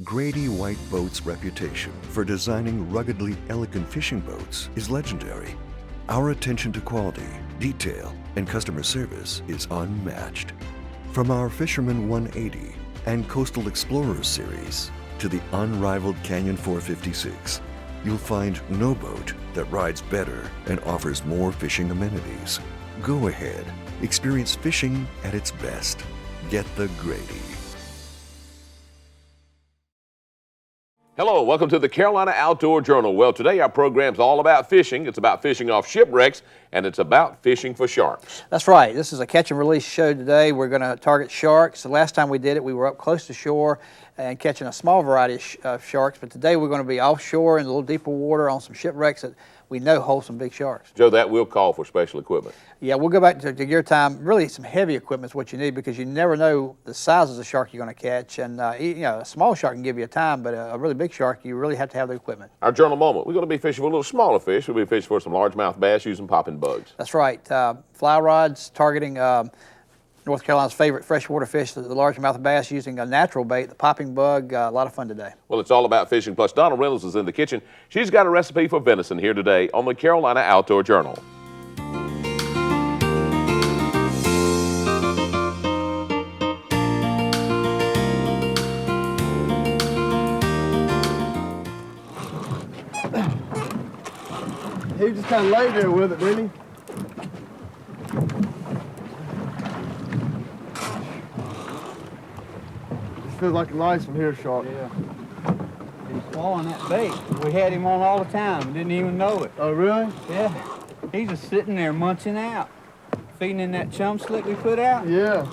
Grady White Boats' reputation for designing ruggedly elegant fishing boats is legendary. Our attention to quality, detail, and customer service is unmatched. From our Fisherman 180 and Coastal Explorers series to the unrivaled Canyon 456, you'll find no boat that rides better and offers more fishing amenities. Go ahead, experience fishing at its best. Get the Grady. Hello, welcome to the Carolina Outdoor Journal. Well, today our program's all about fishing. It's about fishing off shipwrecks, and it's about fishing for sharks. That's right. This is a catch and release show today. We're going to target sharks. The last time we did it, we were up close to shore and catching a small variety of sharks. But today we're going to be offshore in a little deeper water on some shipwrecks that we know hold some big sharks. Joe, that will call for special equipment. Yeah, we'll go back to your time. Really, some heavy equipment is what you need because you never know the size of the shark you're going to catch. And a small shark can give you a time, but a really big shark, you really have to have the equipment. Our journal moment, we're going to be fishing for a little smaller fish. We'll be fishing for some largemouth bass using popping bugs. That's right. Fly rods targeting North Carolina's favorite freshwater fish, the largemouth bass, using a natural bait, the popping bug. A lot of fun today. Well, it's all about fishing. Plus, Donna Reynolds is in the kitchen. She's got a recipe for venison here today on the Carolina Outdoor Journal. He just kind of laid there with it, didn't he? This feels like a nice one here, Shark. Yeah. He's swallowing that bait. We had him on all the time, didn't even know it. Oh, really? Yeah. He's just sitting there munching out, feeding in that chum slick we put out. Yeah.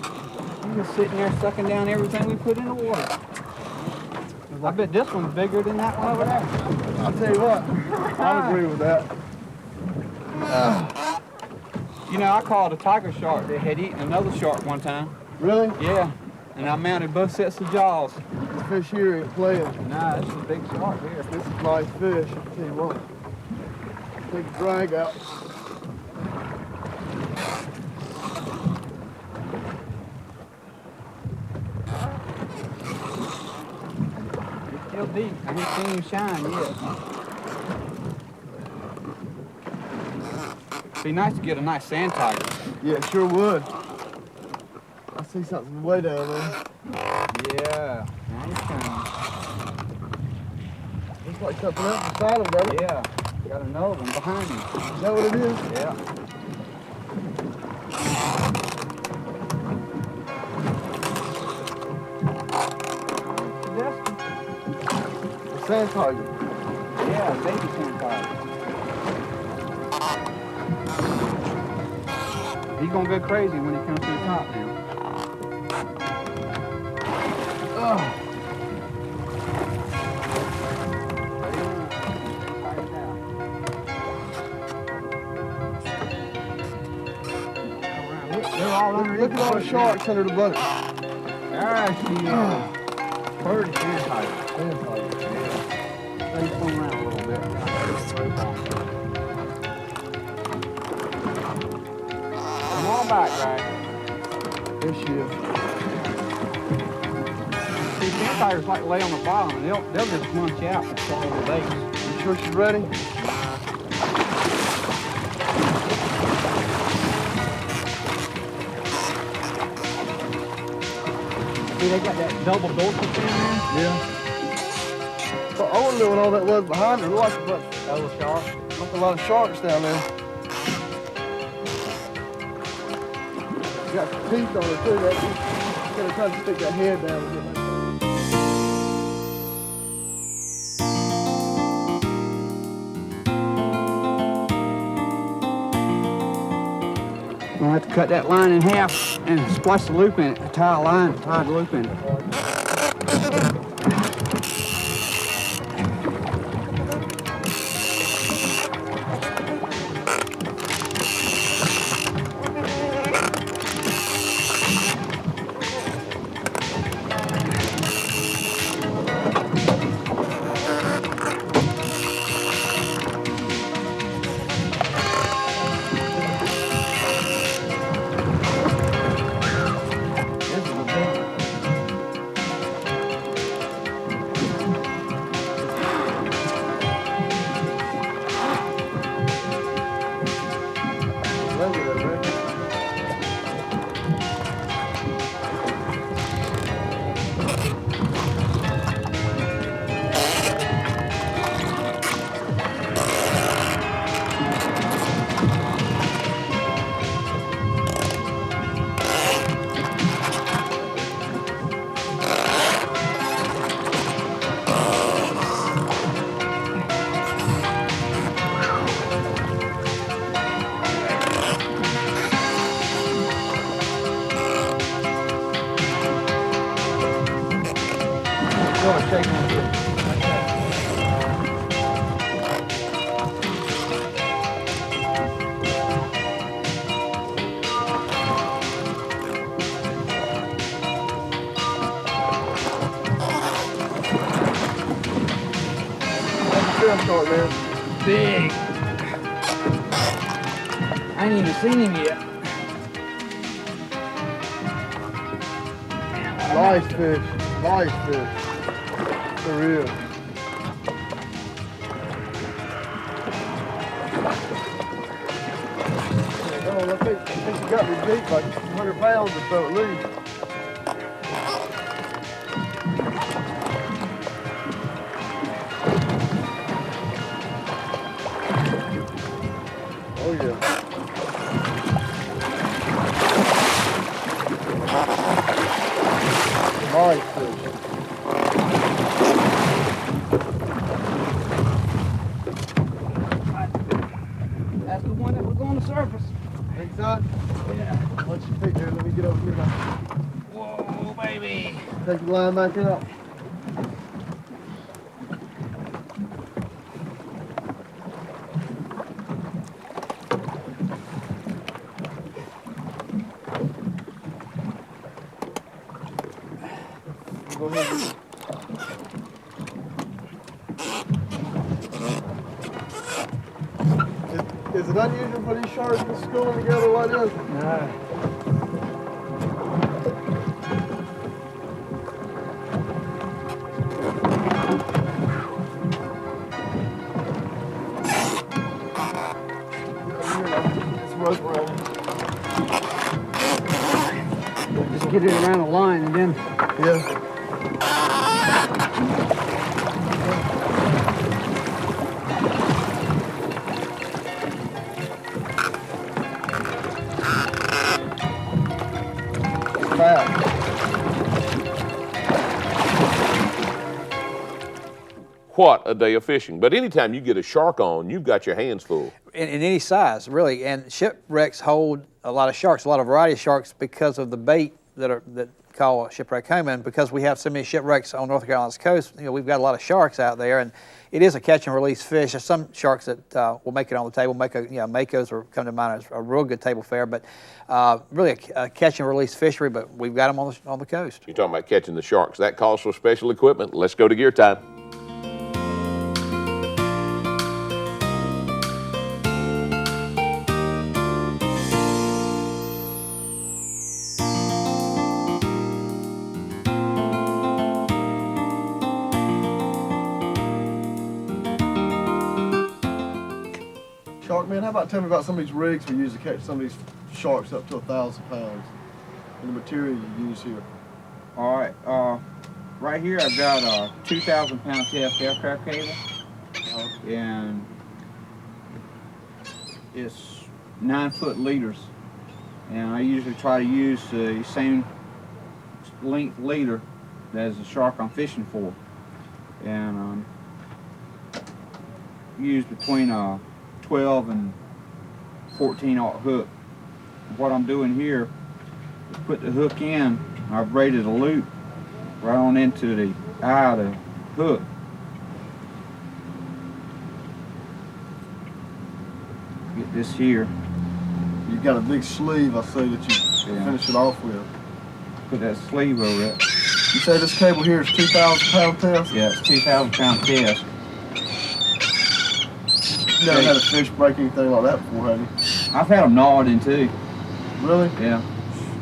He's just sitting there sucking down everything we put in the water. I bet this one's bigger than that one over there. I'll tell you what, I agree with that. You know, I caught a tiger shark that had eaten another shark one time. Really? Yeah. And I mounted both sets of jaws. This fish here ain't playing. Nah, this is a big shark here. This is a nice fish, I'll tell you what. Take the drag out. It's still deep. I haven't seen him shine yet. Be nice to get a nice sand tiger. Yeah, it sure would. I see something way down there. Yeah, now he's shining. Looks like something else beside him, doesn't it? Yeah, got another one behind him. Is that what it is? Yeah. A sand tiger. Yeah, baby sand tiger. He's gonna go crazy when he comes to the top now. Look at all the sharks under the boat. There she is. Pretty sand tiger. Sand tiger. Let's come around a little bit. Come on back, right? There she is. See, sand tigers like to lay on the bottom, and they'll just munch out and follow the bait. You sure she's ready? See, they got that double dorsal fin there. Yeah. But I wonder what all that was behind her. It looked like a bunch That was shark. like a lot of sharks down there. Got some teeth on her too. That gotta try to stick that head down and get like that. I'm gonna have to cut that line in half and splice the loop in it. Tie a line, tie the loop in it. Go and shake on it. Short, man. Big. I ain't even seen him yet. Nice fish. Nice fish. For real. Oh, I think you got me deep, like 100 pounds or so at least. Oh yeah. Nice fish. That's the one that was on the surface. Think so? Yeah. Why don't you take there? Let me get over here now. Whoa, baby. Take the line back out. Go ahead. Is it unusual for these sharks to school together like this? Nah. It's rope around. Just get it around the line and then Yeah. Fat. What a day of fishing. But anytime you get a shark on, you've got your hands full. In any size, really. And shipwrecks hold a lot of sharks, a lot of variety of sharks because of the bait that call shipwreck home. And because we have so many shipwrecks on North Carolina's coast, we've got a lot of sharks out there, and it is a catch and release fish. There's some sharks that will make it on the table. Makos or come to mind as a real good table fare, but really a catch and release fishery. But we've got them on the coast. You're talking about catching the sharks. That calls for special equipment. Let's go to gear time. Shark man, how about tell me about some of these rigs we use to catch some of these sharks up to 1,000 pounds and the material you use here? all right, right here I've got a 2,000 pound test aircraft cable, and it's 9-foot leaders, and I usually try to use the same length leader as the shark I'm fishing for, and use between a 12 and 14-aught hook. What I'm doing here is put the hook in. I've braided a loop right on into the eye of the hook. Get this here. You've got a big sleeve, I see, that you finish it off with. Put that sleeve over it. You say this cable here is 2,000 pound test? Yeah, it's 2,000 pound test. You never had a fish break anything like that before, have you? I've had them gnawed in too. Really? Yeah.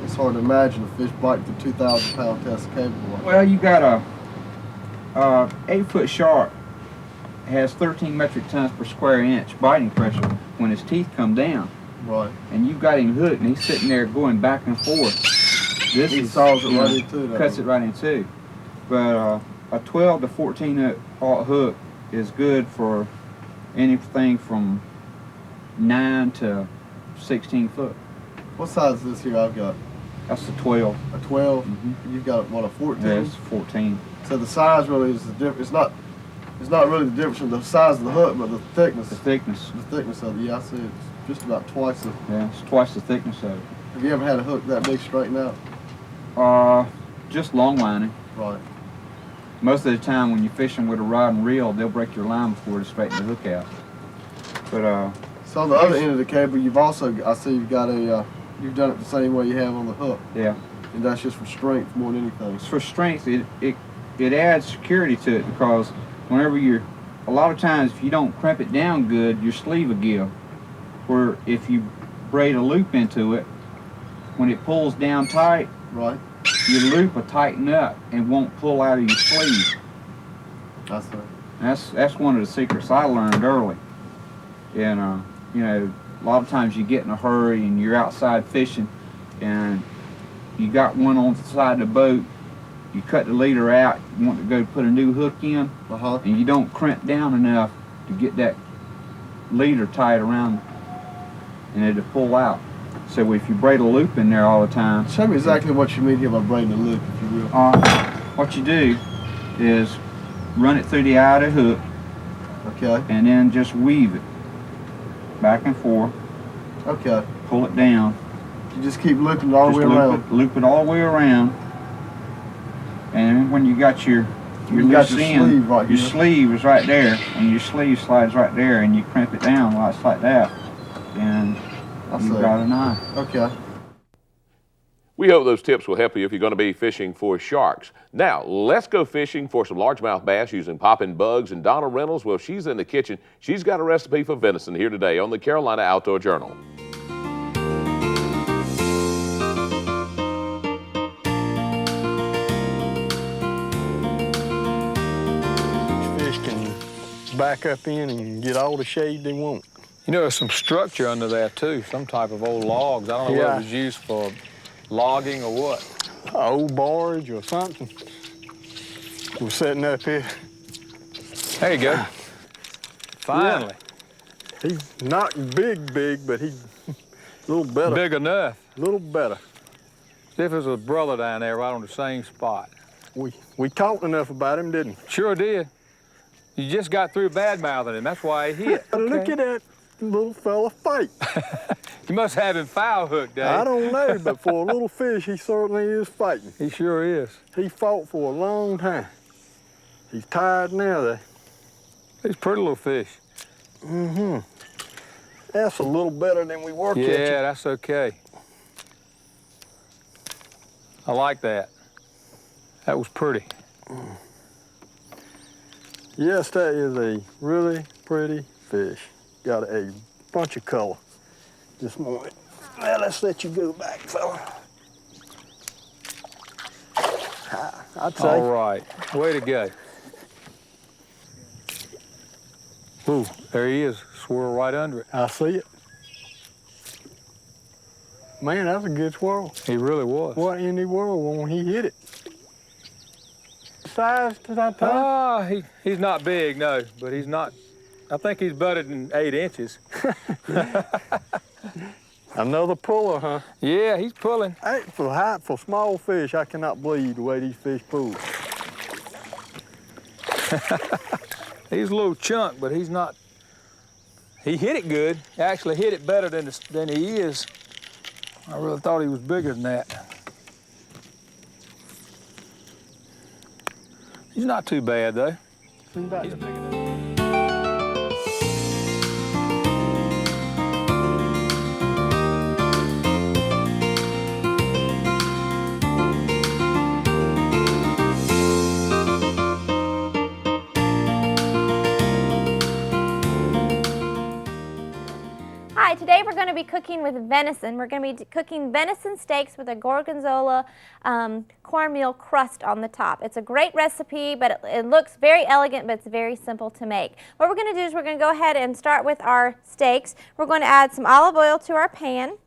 It's hard to imagine a fish bite the 2,000 pound test cable. Like Well, you got a 8-foot shark has 13 metric tons per square inch biting pressure when his teeth come down. right. And you've got him hooked and he's sitting there going back and forth. This He saws it right in two, doesn't cuts he? it right in two. But a 12 to 14-aught hook is good for anything from 9 to 16 foot. What size is this here I've got? That's a 12. A 12? Mhm. You've got, what, a 14? Yeah, it's 14. So the size really is the difference. It's not really the difference from the size of the hook, but the thickness. The thickness. The thickness of it. Yeah, I see it's just about twice the. Yeah, it's twice the thickness of it. Have you ever had a hook that big straightened out? Just long lining. Right. most of the time when you're fishing with a rod and reel, they'll break your line before they straighten the hook out. But So on the other end of the cable, you've also, I see you've got a, you've done it the same way you have on the hook. yeah, And that's just for strength more than anything. for strength, it adds security to it, because whenever you're, a lot of times if you don't crimp it down good, your sleeve will give. Where if you braid a loop into it, when it pulls down tight, Right? your loop will tighten up and won't pull out of your sleeve. That's it. That's one of the secrets I learned early. And you know, a lot of times you get in a hurry and you're outside fishing, and you got one on the side of the boat. You cut the leader out. You want to go put a new hook in, and you don't crimp down enough to get that leader tight around, and it'll pull out. So if you braid a loop in there all the time. Show me exactly what you mean here by braiding a loop, if you will. What you do is run it through the eye of the hook, Okay. and then just weave it back and forth. Okay. Pull it down. You just keep looping it all the way Just around. loop it all the way around. And when you got your You got loose your end, sleeve right your here. sleeve is right there, and your sleeve slides right there, and you crimp it down like that, and you've got a knife. Okay. We hope those tips will help you if you're going to be fishing for sharks. Now, let's go fishing for some largemouth bass using popping bugs. And Donna Reynolds, well, she's in the kitchen. She's got a recipe for venison here today on the Carolina Outdoor Journal. Fish can back up in and get all the shade they want. You know, there's some structure under there too, some type of old logs. I don't know what it was used for, logging or what. An old barge or something. We're sitting up here. There you go. Finally. He's not big, but he's a little better. Big enough. A little better. See if there's a brother down there right on the same spot. We talked enough about him, didn't we? Sure did. You just got through bad-mouthing him. That's why he hit. Look at that little fella fight. You must have him foul hooked, Dave. I don't know, but for a little fish, he certainly is fighting. He sure is. He fought for a long time. He's tired now, though. He's a pretty little fish. Mm-hmm. That's a little better than we were catching. Yeah, that's okay. I like that. That was pretty. Yes, that is a really pretty fish. Got a bunch of color this morning. Well, let's let you go back, fella. I'd say. All right, way to go. Ooh, there he is, swirl right under it. I see it. Man, that's a good swirl. He really was. What in the world when he hit it? Size to that time? Ah, he's not big, no, but he's not, I think he's better than 8 inches. Another puller, huh? Yeah, he's pulling. Hey, for small fish, I cannot believe the way these fish pull. He's a little chunk, but he's not, he hit it good. He actually hit it better than he is. I really thought he was bigger than that. He's not too bad, though. He's big enough. Hi, today we're going to be cooking with venison. We're going to be cooking venison steaks with a gorgonzola cornmeal crust on the top. It's a great recipe, but it looks very elegant, but it's very simple to make. What we're going to do is we're going to go ahead and start with our steaks. We're going to add some olive oil to our pan,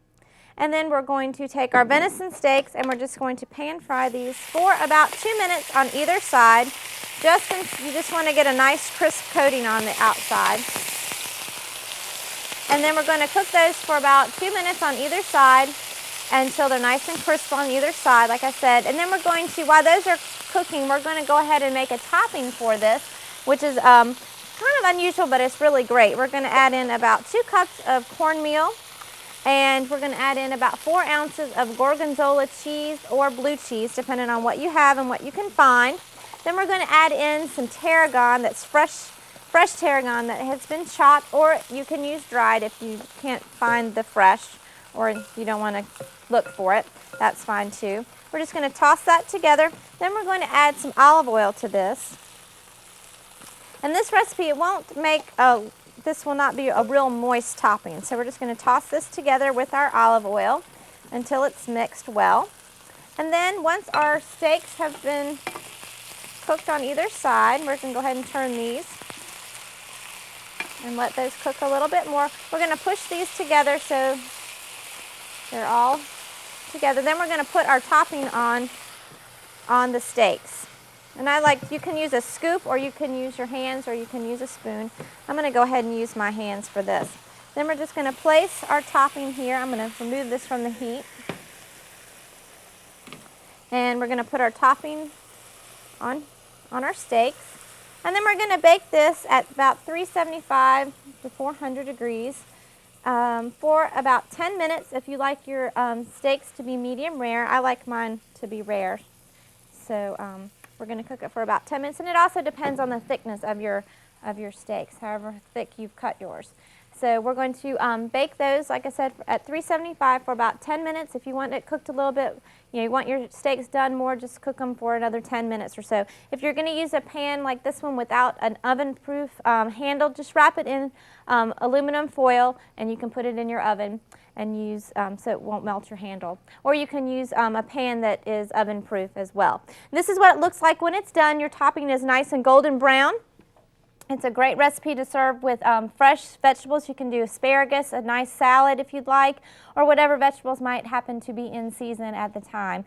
and then we're going to take our venison steaks and we're just going to pan fry these for about 2 minutes on either side. You just want to get a nice crisp coating on the outside. And then we're going to cook those for about 2 minutes on either side until they're nice and crisp on either side, like I said. And then we're going to, while those are cooking, we're going to go ahead and make a topping for this, which is kind of unusual, but it's really great. We're going to add in about 2 cups of cornmeal, and we're going to add in about 4 ounces of gorgonzola cheese or blue cheese, depending on what you have and what you can find. Then we're going to add in some tarragon that's fresh tarragon that has been chopped, or you can use dried if you can't find the fresh or you don't want to look for it. That's fine too. We're just going to toss that together. Then we're going to add some olive oil to this. And this recipe, it won't make this will not be a real moist topping. So we're just going to toss this together with our olive oil until it's mixed well. And then once our steaks have been cooked on either side, we're going to go ahead and turn these and let those cook a little bit more. We're going to push these together so they're all together. Then we're going to put our topping on the steaks. And you can use a scoop, or you can use your hands, or you can use a spoon. I'm going to go ahead and use my hands for this. Then we're just going to place our topping here. I'm going to remove this from the heat. And we're going to put our topping on our steaks. And then we're going to bake this at about 375 to 400 degrees for about 10 minutes. If you like your steaks to be medium rare, I like mine to be rare. So we're going to cook it for about 10 minutes. And it also depends on the thickness of your steaks, however thick you've cut yours. So we're going to bake those, like I said, at 375 for about 10 minutes. If you want it cooked a little bit, you want your steaks done more, just cook them for another 10 minutes or so. If you're going to use a pan like this one without an oven-proof handle, just wrap it in aluminum foil, and you can put it in your oven and use so it won't melt your handle. Or you can use a pan that is oven-proof as well. This is what it looks like when it's done. Your topping is nice and golden brown. It's a great recipe to serve with fresh vegetables. You can do asparagus, a nice salad if you'd like, or whatever vegetables might happen to be in season at the time.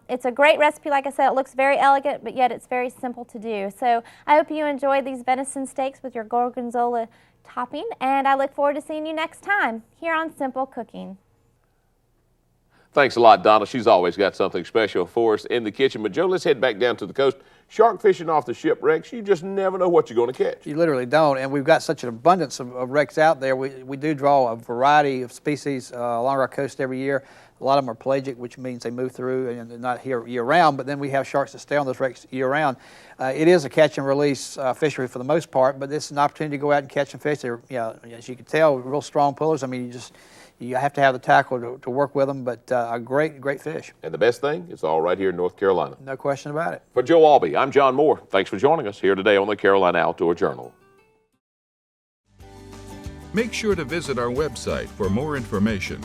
It's a great recipe. Like I said, it looks very elegant, but yet it's very simple to do. So I hope you enjoyed these venison steaks with your gorgonzola topping, and I look forward to seeing you next time here on Simple Cooking. Thanks a lot, Donna. She's always got something special for us in the kitchen. But Joe, let's head back down to the coast. Shark fishing off the shipwrecks, you just never know what you're going to catch. You literally don't, and we've got such an abundance of wrecks out there. We do draw a variety of species along our coast every year. A lot of them are pelagic, which means they move through and they're not here year-round, but then we have sharks that stay on those wrecks year-round. It is a catch-and-release fishery for the most part, but it's an opportunity to go out and catch and fish. They're, as you can tell, real strong pullers. I mean, you have to have the tackle to work with them, but a great fish. And the best thing, it's all right here in North Carolina. No question about it. For Joe Albee, I'm John Moore. Thanks for joining us here today on the Carolina Outdoor Journal. Make sure to visit our website for more information.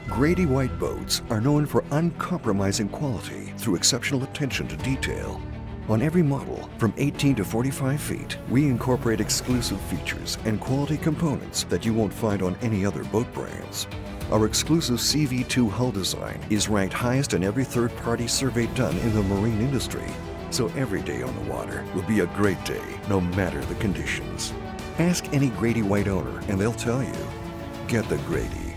Grady White boats are known for uncompromising quality through exceptional attention to detail. On every model, from 18 to 45 feet, we incorporate exclusive features and quality components that you won't find on any other boat brands. Our exclusive CV2 hull design is ranked highest in every third-party survey done in the marine industry. So every day on the water will be a great day, no matter the conditions. Ask any Grady White owner and they'll tell you, get the Grady.